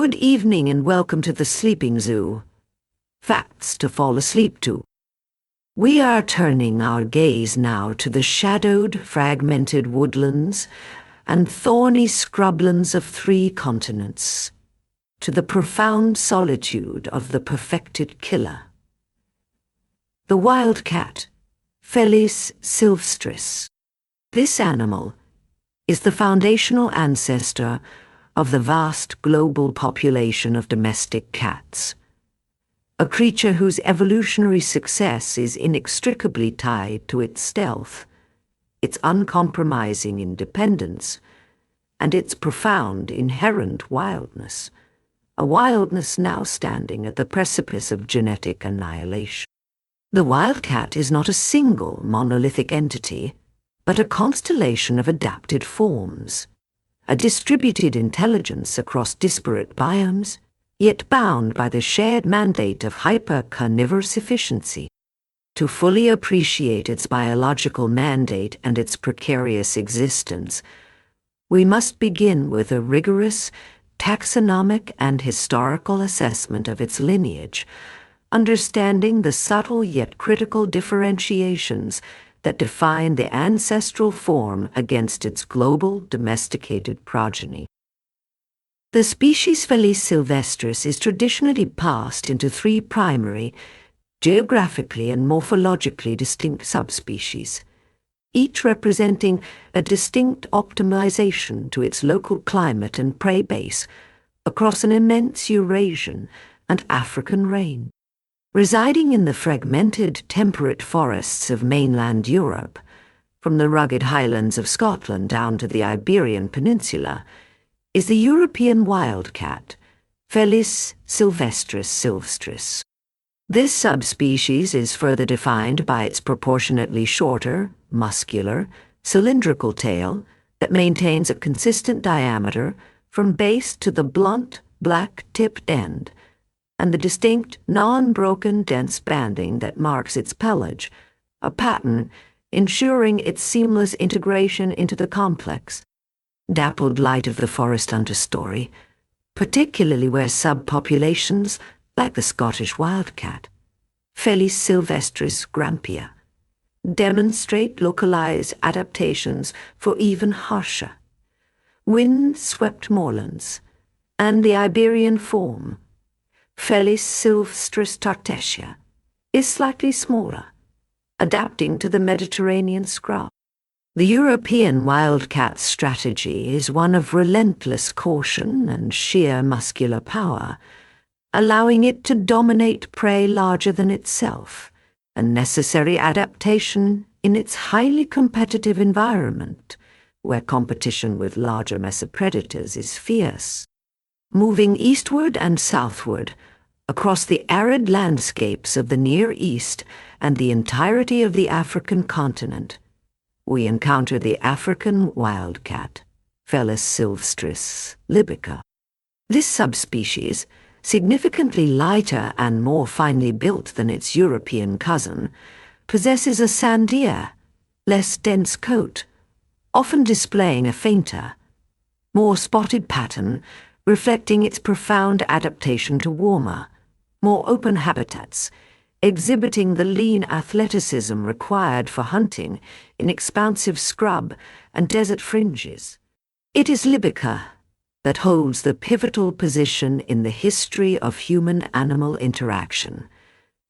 Good evening and welcome to the Sleeping Zoo. Facts to fall asleep to. We are turning our gaze now to the shadowed, fragmented woodlands and thorny scrublands of 3 continents, to the profound solitude of the perfected killer. The wildcat, Felis silvestris. This animal is the foundational ancestor of the vast global population of domestic cats, a creature whose evolutionary success is inextricably tied to its stealth, its uncompromising independence, and its profound inherent wildness, a wildness now standing at the precipice of genetic annihilation. The wildcat is not a single monolithic entity, but a constellation of adapted forms, a distributed intelligence across disparate biomes, yet bound by the shared mandate of hyper-carnivorous efficiency. To fully appreciate its biological mandate and its precarious existence, we must begin with a rigorous taxonomic and historical assessment of its lineage, understanding the subtle yet critical differentiations that define the ancestral form against its global domesticated progeny. The species Felis silvestris is traditionally passed into 3 primary, geographically and morphologically distinct subspecies, each representing a distinct optimization to its local climate and prey base across an immense Eurasian and African range. Residing in the fragmented temperate forests of mainland Europe, from the rugged highlands of Scotland down to the Iberian Peninsula, is the European wildcat, Felis silvestris. This subspecies is further defined by its proportionately shorter, muscular, cylindrical tail that maintains a consistent diameter from base to the blunt, black-tipped end, and the distinct, non-broken dense banding that marks its pelage, a pattern ensuring its seamless integration into the complex, dappled light of the forest understory, particularly where subpopulations, like the Scottish wildcat, Felis silvestris grampia, demonstrate localized adaptations for even harsher, wind-swept moorlands, and the Iberian form, Felis silvestris tartessia, is slightly smaller, adapting to the Mediterranean scrub. The European wildcat's strategy is one of relentless caution and sheer muscular power, allowing it to dominate prey larger than itself, a necessary adaptation in its highly competitive environment, where competition with larger mesopredators is fierce. Moving eastward and southward, across the arid landscapes of the Near East and the entirety of the African continent, we encounter the African wildcat, Felis silvestris libica. This subspecies, significantly lighter and more finely built than its European cousin, possesses a sandier, less dense coat, often displaying a fainter, more spotted pattern, reflecting its profound adaptation to warmer, more open habitats, exhibiting the lean athleticism required for hunting in expansive scrub and desert fringes. It is libica that holds the pivotal position in the history of human-animal interaction,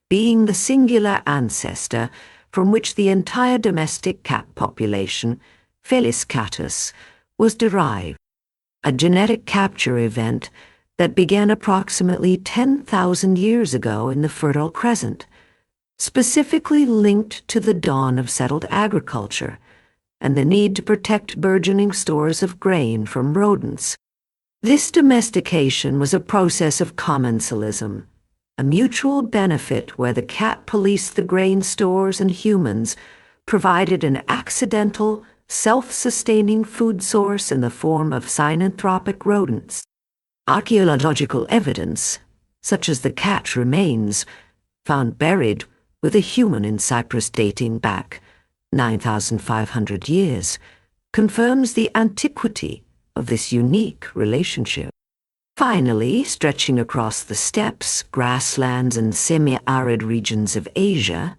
being the singular ancestor from which the entire domestic cat population, Felis catus, was derived, a genetic capture event that began approximately 10,000 years ago in the Fertile Crescent, specifically linked to the dawn of settled agriculture and the need to protect burgeoning stores of grain from rodents. This domestication was a process of commensalism, a mutual benefit where the cat policed the grain stores and humans provided an accidental, self-sustaining food source in the form of synanthropic rodents. Archaeological evidence, such as the cat remains, found buried with a human in Cyprus dating back 9,500 years, confirms the antiquity of this unique relationship. Finally, stretching across the steppes, grasslands, and semi-arid regions of Asia,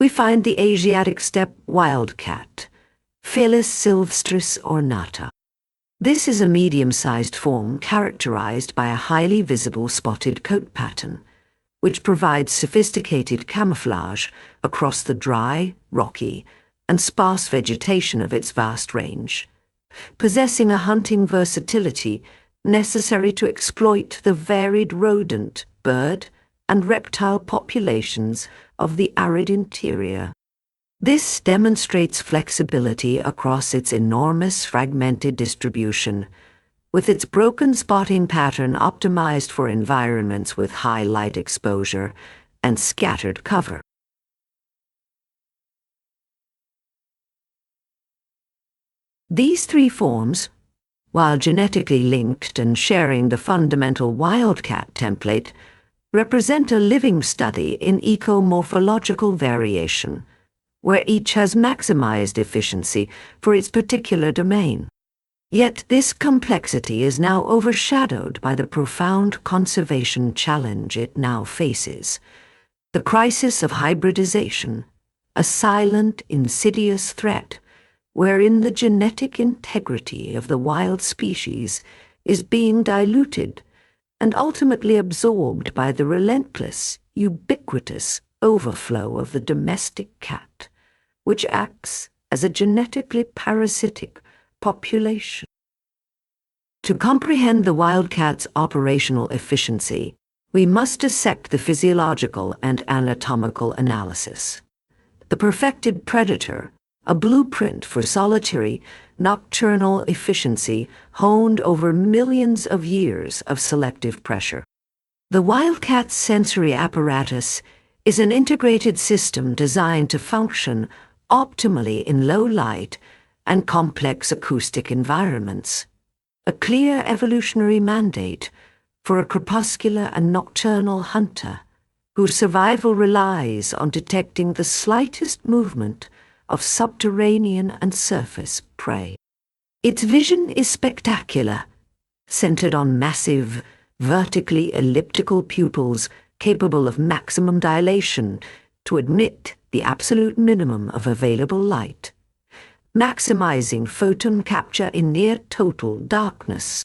we find the Asiatic steppe wildcat, Felis silvestris ornata. This is a medium-sized form characterized by a highly visible spotted coat pattern, which provides sophisticated camouflage across the dry, rocky, and sparse vegetation of its vast range, possessing a hunting versatility necessary to exploit the varied rodent, bird, and reptile populations of the arid interior. This demonstrates flexibility across its enormous fragmented distribution, with its broken spotting pattern optimized for environments with high light exposure and scattered cover. These three forms, while genetically linked and sharing the fundamental wildcat template, represent a living study in ecomorphological variation, where each has maximized efficiency for its particular domain. Yet this complexity is now overshadowed by the profound conservation challenge it now faces: the crisis of hybridization, a silent, insidious threat wherein the genetic integrity of the wild species is being diluted and ultimately absorbed by the relentless, ubiquitous overflow of the domestic cat, which acts as a genetically parasitic population. To comprehend the wildcat's operational efficiency, we must dissect the physiological and anatomical analysis. The perfected predator, a blueprint for solitary, nocturnal efficiency honed over millions of years of selective pressure. The wildcat's sensory apparatus is an integrated system designed to function optimally in low light and complex acoustic environments, a clear evolutionary mandate for a crepuscular and nocturnal hunter whose survival relies on detecting the slightest movement of subterranean and surface prey. Its vision is spectacular, centered on massive, vertically elliptical pupils capable of maximum dilation to admit the absolute minimum of available light, maximizing photon capture in near total darkness.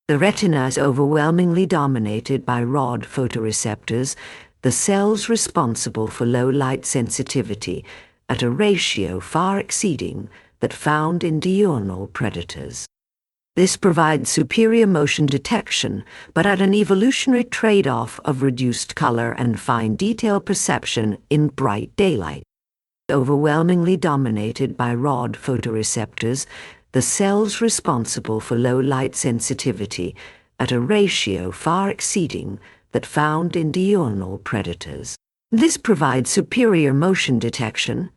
The retina is overwhelmingly dominated by rod photoreceptors, the cells responsible for low light sensitivity, at a ratio far exceeding that found in diurnal predators. This provides superior motion detection, but at an evolutionary trade-off of reduced color and fine detail perception in bright daylight. Overwhelmingly dominated by rod photoreceptors, the cells responsible for low light sensitivity at a ratio far exceeding that found in diurnal predators. This provides superior motion detection,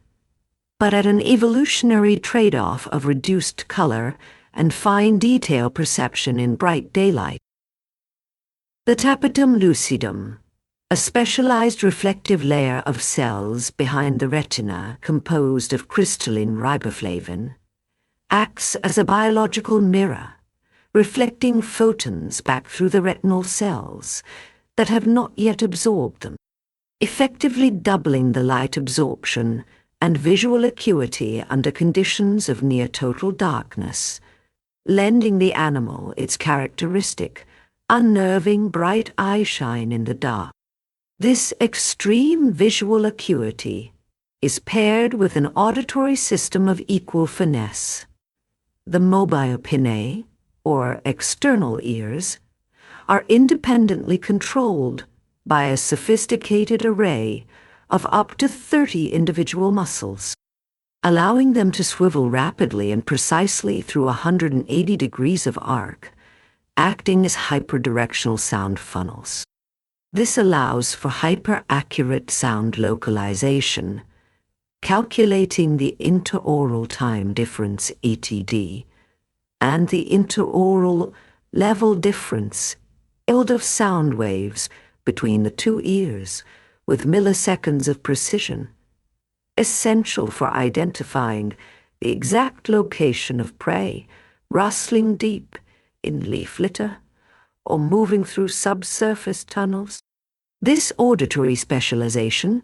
but at an evolutionary trade-off of reduced color and fine detail perception in bright daylight. The tapetum lucidum, a specialized reflective layer of cells behind the retina composed of crystalline riboflavin, acts as a biological mirror, reflecting photons back through the retinal cells that have not yet absorbed them, effectively doubling the light absorption and visual acuity under conditions of near-total darkness, lending the animal its characteristic, unnerving bright eye shine in the dark. This extreme visual acuity is paired with an auditory system of equal finesse. The mobile pinnae, or external ears, are independently controlled by a sophisticated array of up to 30 individual muscles, allowing them to swivel rapidly and precisely through 180 degrees of arc, acting as hyperdirectional sound funnels. This allows for hyper-accurate sound localization, calculating the interaural time difference ETD and the interaural level difference yield of sound waves between the two ears with milliseconds of precision, essential for identifying the exact location of prey rustling deep in leaf litter or moving through subsurface tunnels. This auditory specialization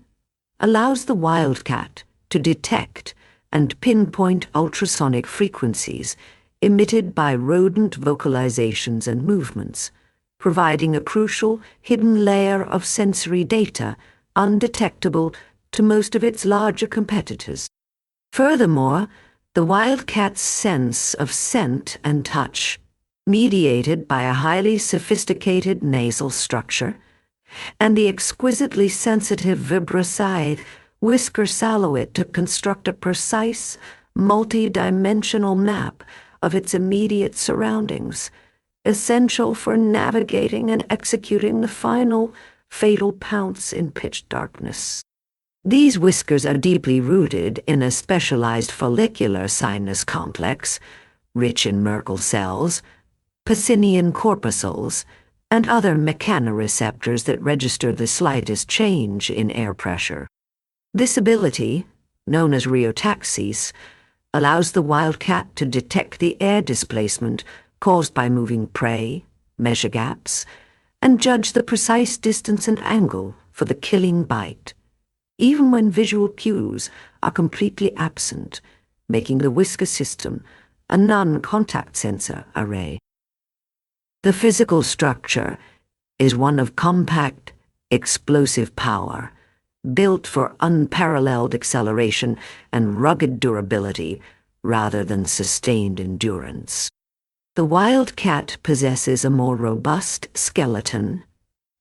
allows the wildcat to detect and pinpoint ultrasonic frequencies emitted by rodent vocalizations and movements, providing a crucial hidden layer of sensory data undetectable to most of its larger competitors. Furthermore, the wildcat's sense of scent and touch, mediated by a highly sophisticated nasal structure, and the exquisitely sensitive vibroside whisker salloet to construct a precise, multi-dimensional map of its immediate surroundings, essential for navigating and executing the final, fatal pounce in pitch darkness. These whiskers are deeply rooted in a specialized follicular sinus complex, rich in Merkel cells, Pacinian corpuscles, and other mechanoreceptors that register the slightest change in air pressure. This ability, known as rheotaxis, allows the wildcat to detect the air displacement caused by moving prey, measure gaps, and judge the precise distance and angle for the killing bite, even when visual cues are completely absent, making the whisker system a non-contact sensor array. The physical structure is one of compact, explosive power, built for unparalleled acceleration and rugged durability rather than sustained endurance. The wildcat possesses a more robust skeleton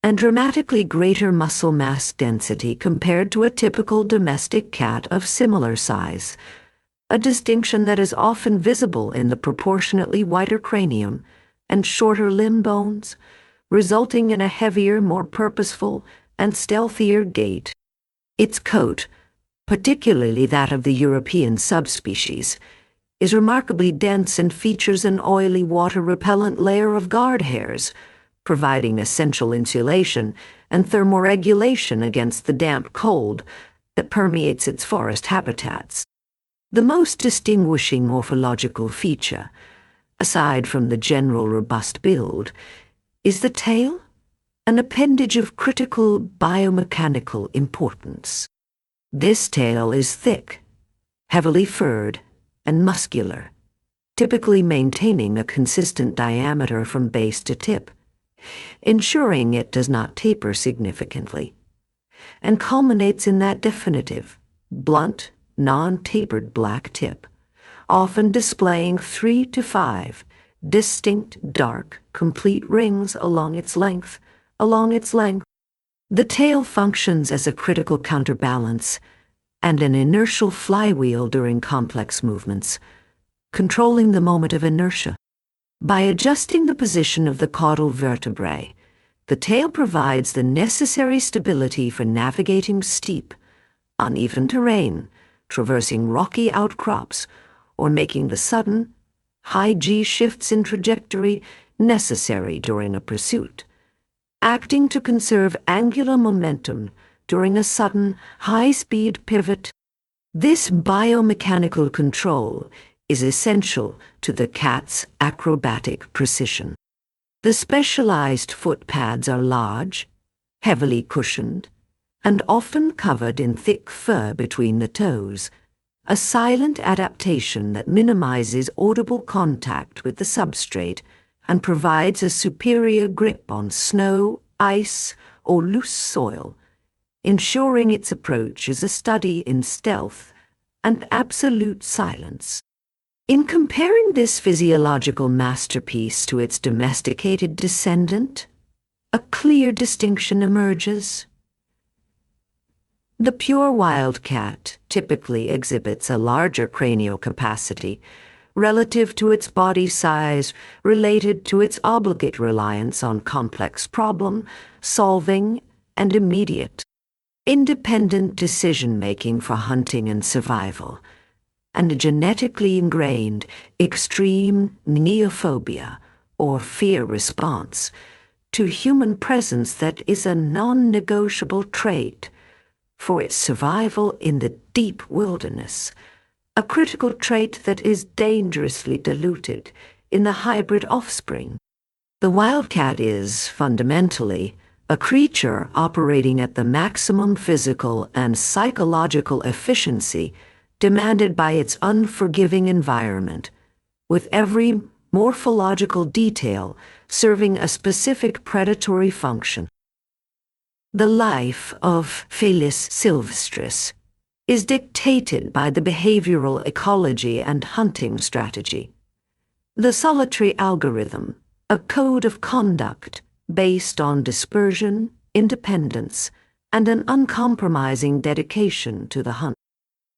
and dramatically greater muscle mass density compared to a typical domestic cat of similar size, a distinction that is often visible in the proportionately wider cranium and shorter limb bones, resulting in a heavier, more purposeful, and stealthier gait. Its coat, particularly that of the European subspecies, is remarkably dense and features an oily water-repellent layer of guard hairs, providing essential insulation and thermoregulation against the damp cold that permeates its forest habitats. The most distinguishing morphological feature, aside from the general robust build, is the tail, an appendage of critical biomechanical importance. This tail is thick, heavily furred, and muscular, typically maintaining a consistent diameter from base to tip, ensuring it does not taper significantly, and culminates in that definitive, blunt, non-tapered black tip, often displaying 3 to 5 distinct, dark, complete rings along its length. The tail functions as a critical counterbalance and an inertial flywheel during complex movements, controlling the moment of inertia. By adjusting the position of the caudal vertebrae, the tail provides the necessary stability for navigating steep, uneven terrain, traversing rocky outcrops, or making the sudden, high G shifts in trajectory necessary during a pursuit, acting to conserve angular momentum during a sudden, high-speed pivot. This biomechanical control is essential to the cat's acrobatic precision. The specialized foot pads are large, heavily cushioned, and often covered in thick fur between the toes, a silent adaptation that minimizes audible contact with the substrate and provides a superior grip on snow, ice, or loose soil, ensuring its approach is a study in stealth and absolute silence. In comparing this physiological masterpiece to its domesticated descendant, a clear distinction emerges. The pure wildcat typically exhibits a larger cranial capacity relative to its body size, related to its obligate reliance on complex problem-solving and immediate, independent decision-making for hunting and survival, and a genetically ingrained extreme neophobia, or fear response, to human presence that is a non-negotiable trait for its survival in the deep wilderness, a critical trait that is dangerously diluted in the hybrid offspring. The wildcat is, fundamentally, a creature operating at the maximum physical and psychological efficiency demanded by its unforgiving environment, with every morphological detail serving a specific predatory function. The life of Felis silvestris is dictated by the behavioral ecology and hunting strategy. The solitary algorithm, a code of conduct based on dispersion, independence, and an uncompromising dedication to the hunt.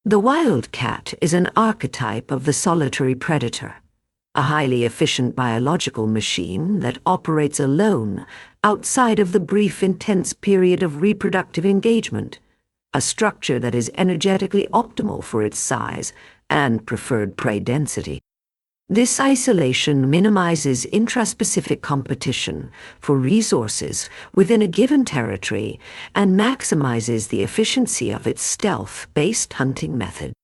The wildcat is an archetype of the solitary predator, a highly efficient biological machine that operates alone outside of the brief, intense period of reproductive engagement, a structure that is energetically optimal for its size and preferred prey density. This isolation minimizes intraspecific competition for resources within a given territory and maximizes the efficiency of its stealth-based hunting method.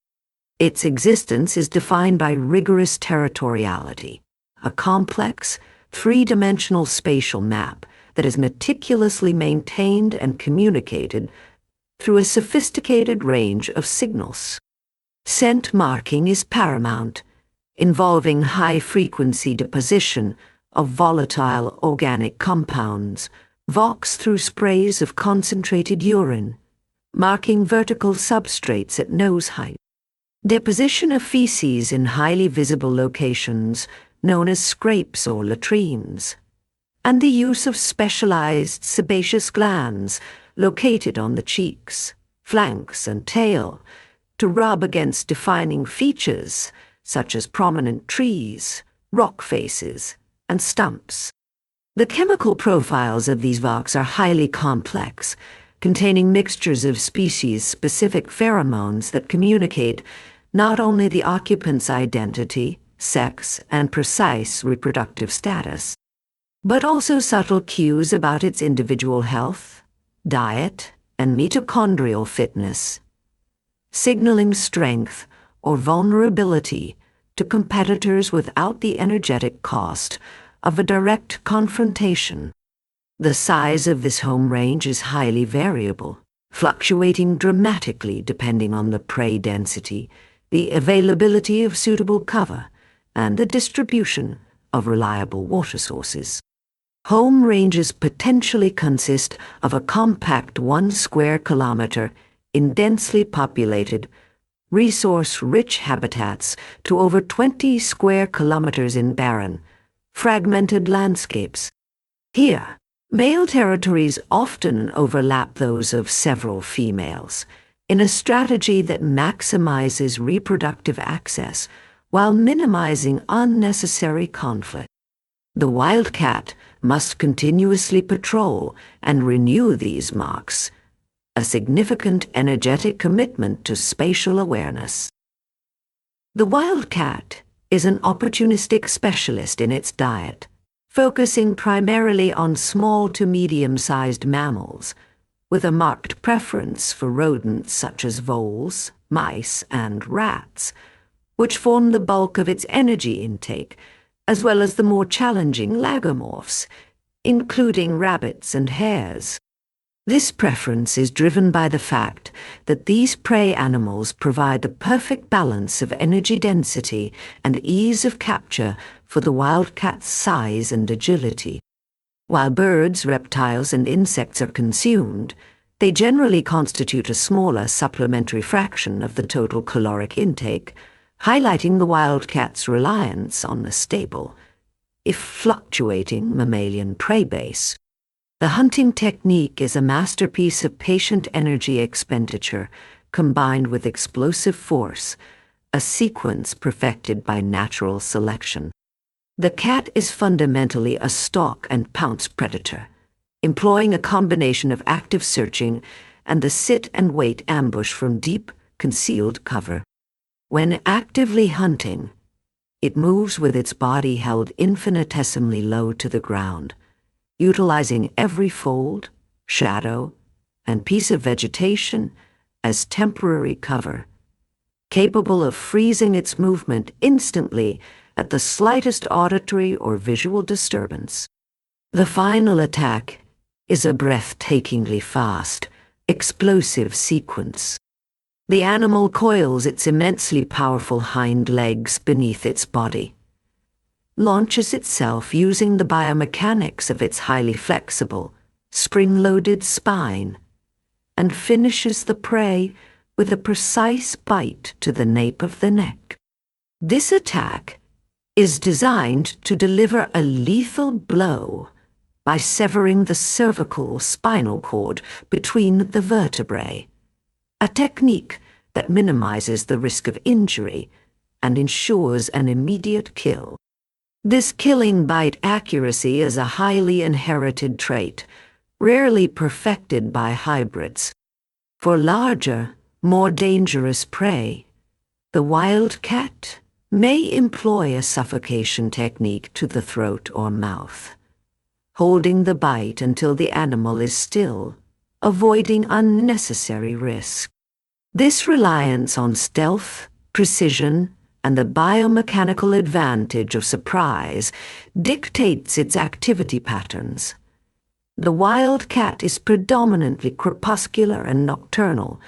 Its existence is defined by rigorous territoriality, a complex, three-dimensional spatial map that is meticulously maintained and communicated through a sophisticated range of signals. Scent marking is paramount, involving high-frequency deposition of volatile organic compounds, vox through sprays of concentrated urine, marking vertical substrates at nose height. Deposition of feces in highly visible locations known as scrapes or latrines, and the use of specialized sebaceous glands located on the cheeks, flanks, and tail to rub against defining features such as prominent trees, rock faces, and stumps. The chemical profiles of these vox are highly complex, containing mixtures of species-specific pheromones that communicate not only the occupant's identity, sex, and precise reproductive status, but also subtle cues about its individual health, diet, and mitochondrial fitness, signaling strength or vulnerability to competitors without the energetic cost of a direct confrontation. The size of this home range is highly variable, fluctuating dramatically depending on the prey density, the availability of suitable cover, and the distribution of reliable water sources. Home ranges potentially consist of a compact 1 square kilometer in densely populated, resource-rich habitats to over 20 square kilometers in barren, fragmented landscapes. Here, male territories often overlap those of several females, in a strategy that maximizes reproductive access while minimizing unnecessary conflict. The wildcat must continuously patrol and renew these marks, a significant energetic commitment to spatial awareness. The wildcat is an opportunistic specialist in its diet, focusing primarily on small to medium-sized mammals, with a marked preference for rodents such as voles, mice, and rats, which form the bulk of its energy intake, as well as the more challenging lagomorphs, including rabbits and hares. This preference is driven by the fact that these prey animals provide the perfect balance of energy density and ease of capture for the wildcat's size and agility. While birds, reptiles, and insects are consumed, they generally constitute a smaller supplementary fraction of the total caloric intake, highlighting the wildcat's reliance on the stable, if fluctuating, mammalian prey base. The hunting technique is a masterpiece of patient energy expenditure combined with explosive force, a sequence perfected by natural selection. The cat is fundamentally a stalk and pounce predator, employing a combination of active searching and the sit-and-wait ambush from deep, concealed cover. When actively hunting, it moves with its body held infinitesimally low to the ground, utilizing every fold, shadow, and piece of vegetation as temporary cover, capable of freezing its movement instantly at the slightest auditory or visual disturbance. The final attack is a breathtakingly fast, explosive sequence. The animal coils its immensely powerful hind legs beneath its body, launches itself using the biomechanics of its highly flexible, spring-loaded spine, and finishes the prey with a precise bite to the nape of the neck. This attack is designed to deliver a lethal blow by severing the cervical spinal cord between the vertebrae, a technique that minimizes the risk of injury and ensures an immediate kill. This killing bite accuracy is a highly inherited trait, rarely perfected by hybrids. For larger, more dangerous prey, the wildcat may employ a suffocation technique to the throat or mouth, holding the bite until the animal is still, avoiding unnecessary risk. This reliance on stealth, precision, and the biomechanical advantage of surprise dictates its activity patterns. The wildcat is predominantly crepuscular and nocturnal,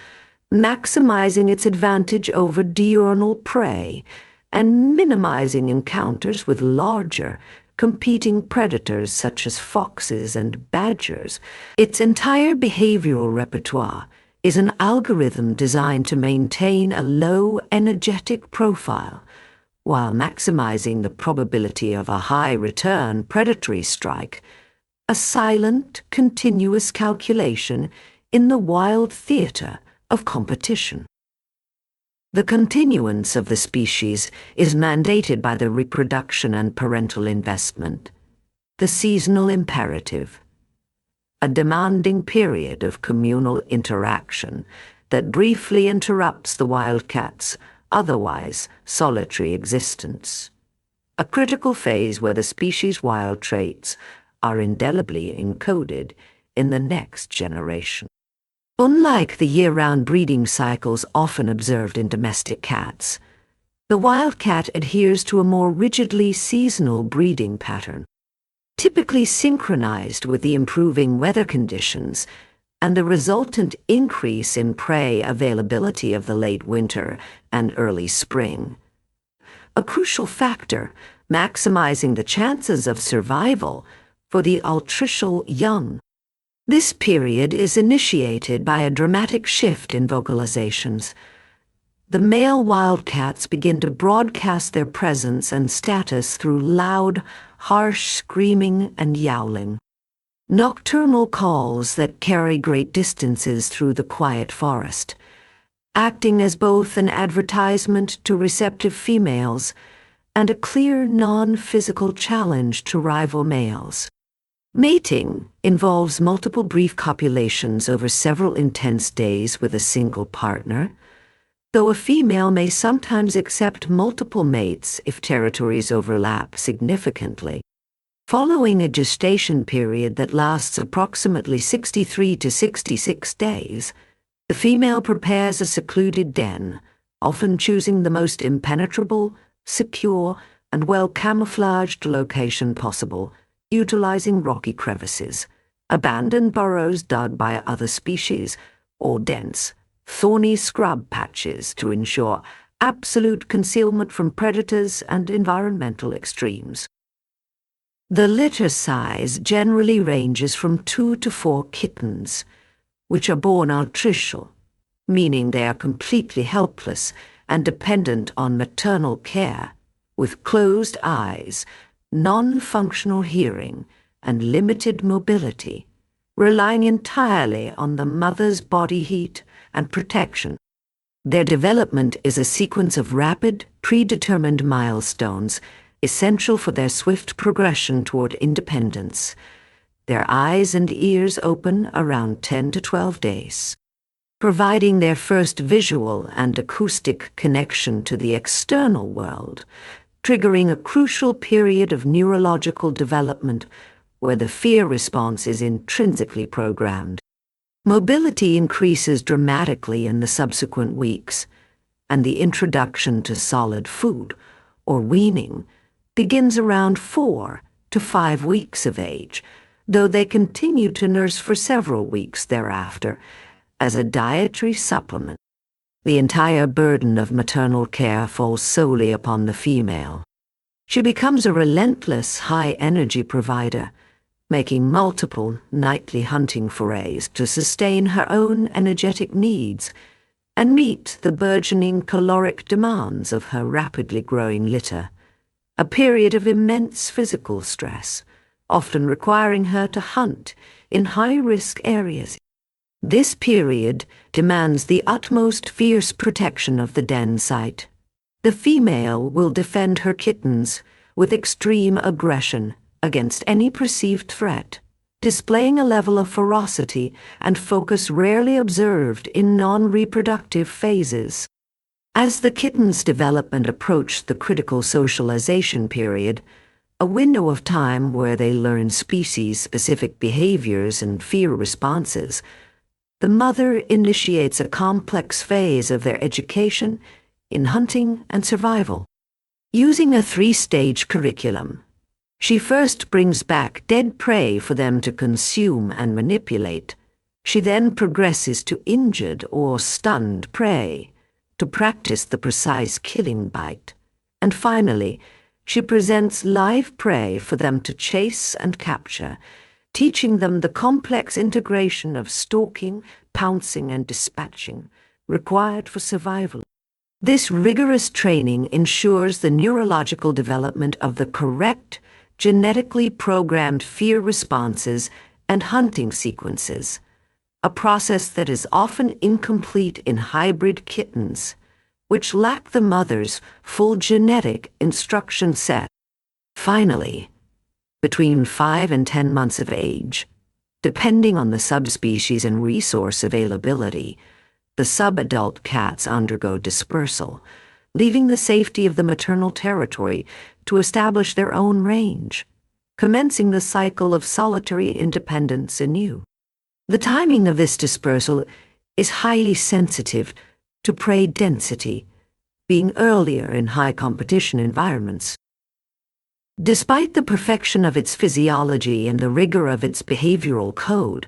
maximizing its advantage over diurnal prey and minimizing encounters with larger, competing predators such as foxes and badgers. Its entire behavioral repertoire is an algorithm designed to maintain a low energetic profile while maximizing the probability of a high-return predatory strike, a silent, continuous calculation in the wild theater of competition. The continuance of the species is mandated by the reproduction and parental investment, the seasonal imperative, a demanding period of communal interaction that briefly interrupts the wildcat's otherwise solitary existence, a critical phase where the species' wild traits are indelibly encoded in the next generation. Unlike the year-round breeding cycles often observed in domestic cats, the wildcat adheres to a more rigidly seasonal breeding pattern, typically synchronized with the improving weather conditions and the resultant increase in prey availability of the late winter and early spring. A crucial factor maximizing the chances of survival for the altricial young. This period is initiated by a dramatic shift in vocalizations. The male wildcats begin to broadcast their presence and status through loud, harsh screaming and yowling. Nocturnal calls that carry great distances through the quiet forest, acting as both an advertisement to receptive females and a clear non-physical challenge to rival males. Mating involves multiple brief copulations over several intense days with a single partner, though a female may sometimes accept multiple mates if territories overlap significantly. Following a gestation period that lasts approximately 63 to 66 days, the female prepares a secluded den, often choosing the most impenetrable, secure, and well-camouflaged location possible, utilizing rocky crevices, abandoned burrows dug by other species, or dense, thorny scrub patches to ensure absolute concealment from predators and environmental extremes. The litter size generally ranges from 2 to 4 kittens, which are born altricial, meaning they are completely helpless and dependent on maternal care, with closed eyes, non-functional hearing, and limited mobility, relying entirely on the mother's body heat and protection. Their development is a sequence of rapid, predetermined milestones essential for their swift progression toward independence. Their eyes and ears open around 10 to 12 days, providing their first visual and acoustic connection to the external world, triggering a crucial period of neurological development where the fear response is intrinsically programmed. Mobility increases dramatically in the subsequent weeks, and the introduction to solid food, or weaning, begins around 4 to 5 weeks of age, though they continue to nurse for several weeks thereafter as a dietary supplement. The entire burden of maternal care falls solely upon the female. She becomes a relentless high-energy provider, making multiple nightly hunting forays to sustain her own energetic needs and meet the burgeoning caloric demands of her rapidly growing litter, a period of immense physical stress, often requiring her to hunt in high-risk areas. This period demands the utmost fierce protection of the den site. The female will defend her kittens with extreme aggression against any perceived threat, displaying a level of ferocity and focus rarely observed in non-reproductive phases. As the kitten's development approached the critical socialization period, a window of time where they learn species-specific behaviors and fear responses, the mother initiates a complex phase of their education in hunting and survival. Using a 3-stage curriculum, she first brings back dead prey for them to consume and manipulate. She then progresses to injured or stunned prey to practice the precise killing bite. And finally, she presents live prey for them to chase and capture, teaching them the complex integration of stalking, pouncing, and dispatching required for survival. This rigorous training ensures the neurological development of the correct, genetically programmed fear responses and hunting sequences, a process that is often incomplete in hybrid kittens, which lack the mother's full genetic instruction set. Finally, between 5 and 10 months of age, depending on the subspecies and resource availability, the subadult cats undergo dispersal, leaving the safety of the maternal territory to establish their own range, commencing the cycle of solitary independence anew. The timing of this dispersal is highly sensitive to prey density, being earlier in high-competition environments. Despite the perfection of its physiology and the rigor of its behavioral code,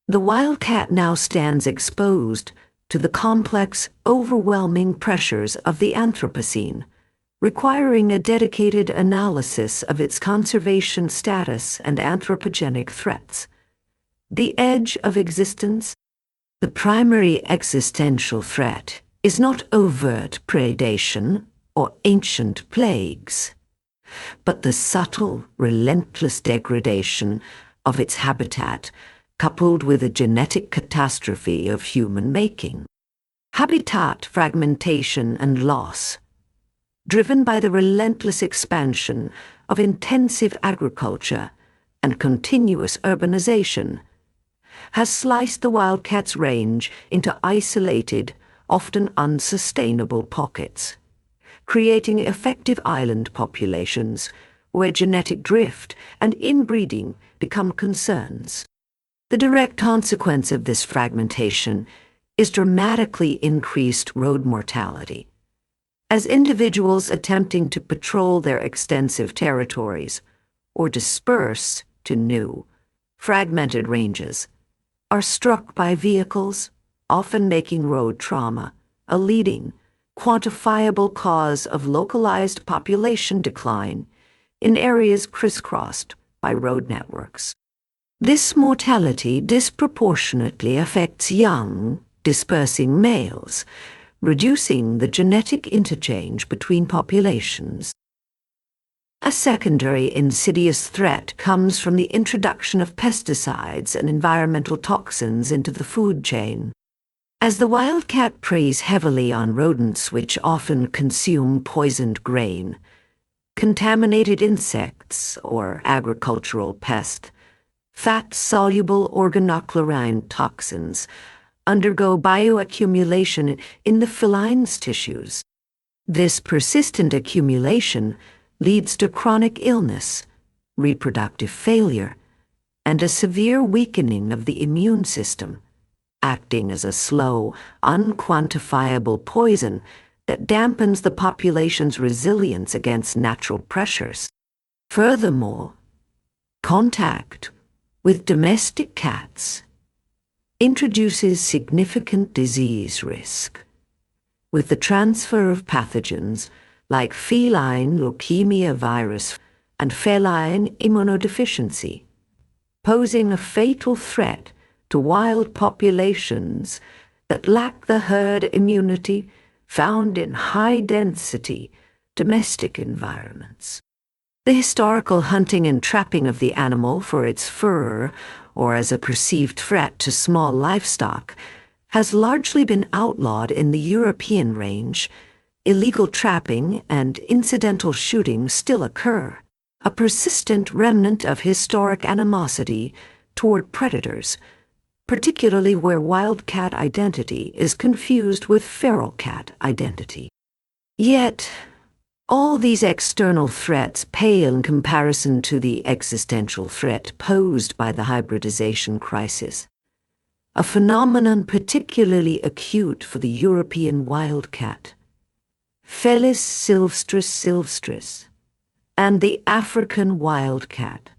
the wildcat now stands exposed to the complex, overwhelming pressures of the Anthropocene, requiring a dedicated analysis of its conservation status and anthropogenic threats. The edge of existence, the primary existential threat, is not overt predation or ancient plagues, but the subtle, relentless degradation of its habitat, coupled with a genetic catastrophe of human making. Habitat fragmentation and loss, driven by the relentless expansion of intensive agriculture and continuous urbanization, has sliced the wildcat's range into isolated, often unsustainable pockets, creating effective island populations where genetic drift and inbreeding become concerns. The direct consequence of this fragmentation is dramatically increased road mortality, as individuals attempting to patrol their extensive territories or disperse to new, fragmented ranges are struck by vehicles, often making road trauma a leading, quantifiable cause of localized population decline in areas crisscrossed by road networks. This mortality disproportionately affects young, dispersing males, reducing the genetic interchange between populations. A secondary insidious threat comes from the introduction of pesticides and environmental toxins into the food chain. As the wildcat preys heavily on rodents which often consume poisoned grain, contaminated insects, or agricultural pests, fat-soluble organochlorine toxins undergo bioaccumulation in the feline's tissues. This persistent accumulation leads to chronic illness, reproductive failure, and a severe weakening of the immune system, acting as a slow, unquantifiable poison that dampens the population's resilience against natural pressures. Furthermore, Contact with domestic cats introduces significant disease risk, with the transfer of pathogens like feline leukemia virus and feline immunodeficiency, posing a fatal threat to wild populations that lack the herd immunity found in high-density domestic environments. The historical hunting and trapping of the animal for its fur or as a perceived threat to small livestock has largely been outlawed in the European range. Illegal trapping and incidental shooting still occur, a persistent remnant of historic animosity toward predators, particularly where wildcat identity is confused with feral cat identity. Yet, all these external threats pale in comparison to the existential threat posed by the hybridization crisis, a phenomenon particularly acute for the European wildcat, Felis silvestris, and the African wildcat,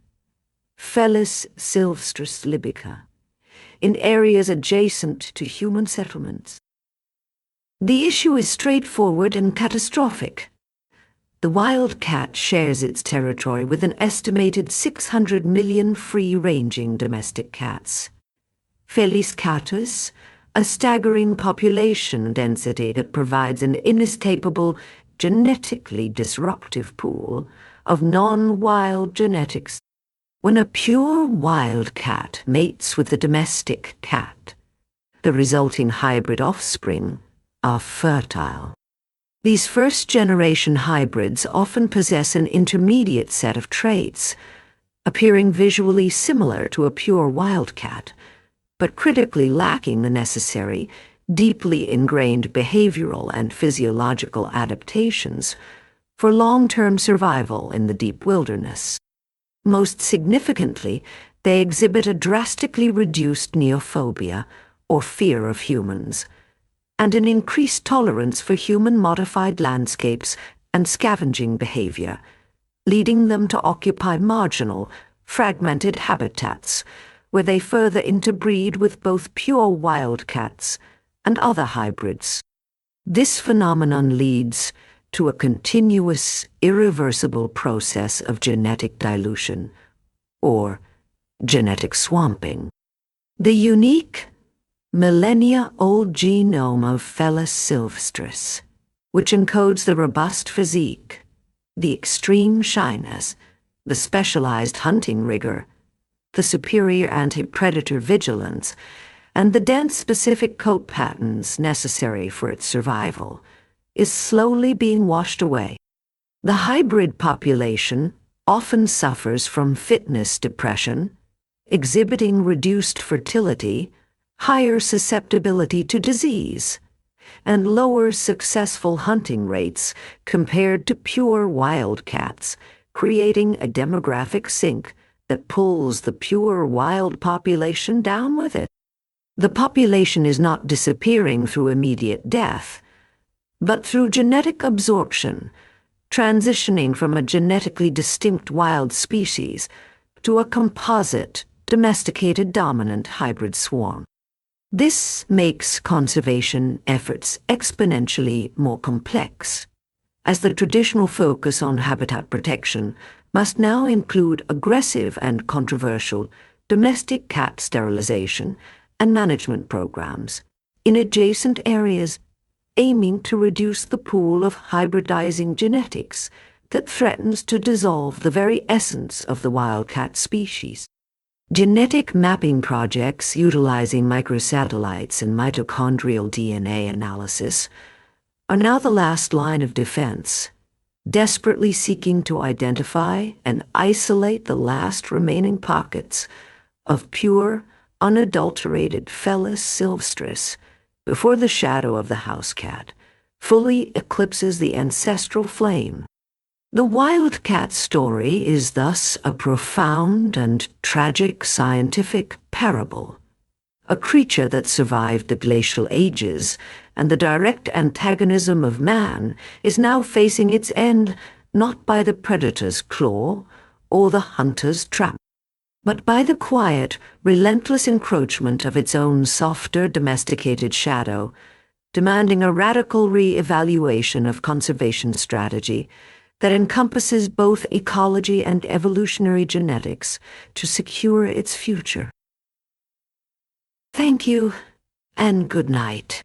Felis silvestris libica, in areas adjacent to human settlements. The issue is straightforward and catastrophic. The wildcat shares its territory with an estimated 600 million free-ranging domestic cats. Felis catus, a staggering population density that provides an inescapable, genetically disruptive pool of non-wild genetics. When a pure wildcat mates with a domestic cat, the resulting hybrid offspring are fertile. These first-generation hybrids often possess an intermediate set of traits, appearing visually similar to a pure wildcat, but critically lacking the necessary, deeply ingrained behavioral and physiological adaptations for long-term survival in the deep wilderness. Most significantly, they exhibit a drastically reduced neophobia, or fear of humans, and an increased tolerance for human-modified landscapes and scavenging behavior, leading them to occupy marginal, fragmented habitats, where they further interbreed with both pure wildcats and other hybrids. This phenomenon leads to a continuous, irreversible process of genetic dilution, or genetic swamping. The unique, millennia-old genome of Felis silvestris, which encodes the robust physique, the extreme shyness, the specialized hunting rigor, the superior anti-predator vigilance, and the dense specific coat patterns necessary for its survival, is slowly being washed away. The hybrid population often suffers from fitness depression, exhibiting reduced fertility, higher susceptibility to disease, and lower successful hunting rates compared to pure wildcats, creating a demographic sink that pulls the pure wild population down with it. The population is not disappearing through immediate death, but through genetic absorption, transitioning from a genetically distinct wild species to a composite, domesticated dominant hybrid swarm. This makes conservation efforts exponentially more complex, as the traditional focus on habitat protection must now include aggressive and controversial domestic cat sterilization and management programs in adjacent areas aiming to reduce the pool of hybridizing genetics that threatens to dissolve the very essence of the wildcat species. Genetic mapping projects utilizing microsatellites and mitochondrial DNA analysis are now the last line of defense, desperately seeking to identify and isolate the last remaining pockets of pure, unadulterated Felis silvestris before the shadow of the house cat fully eclipses the ancestral flame. The wildcat story is thus a profound and tragic scientific parable, a creature that survived the glacial ages and the direct antagonism of man is now facing its end not by the predator's claw or the hunter's trap, but by the quiet, relentless encroachment of its own softer, domesticated shadow, demanding a radical re-evaluation of conservation strategy that encompasses both ecology and evolutionary genetics to secure its future. Thank you, and good night.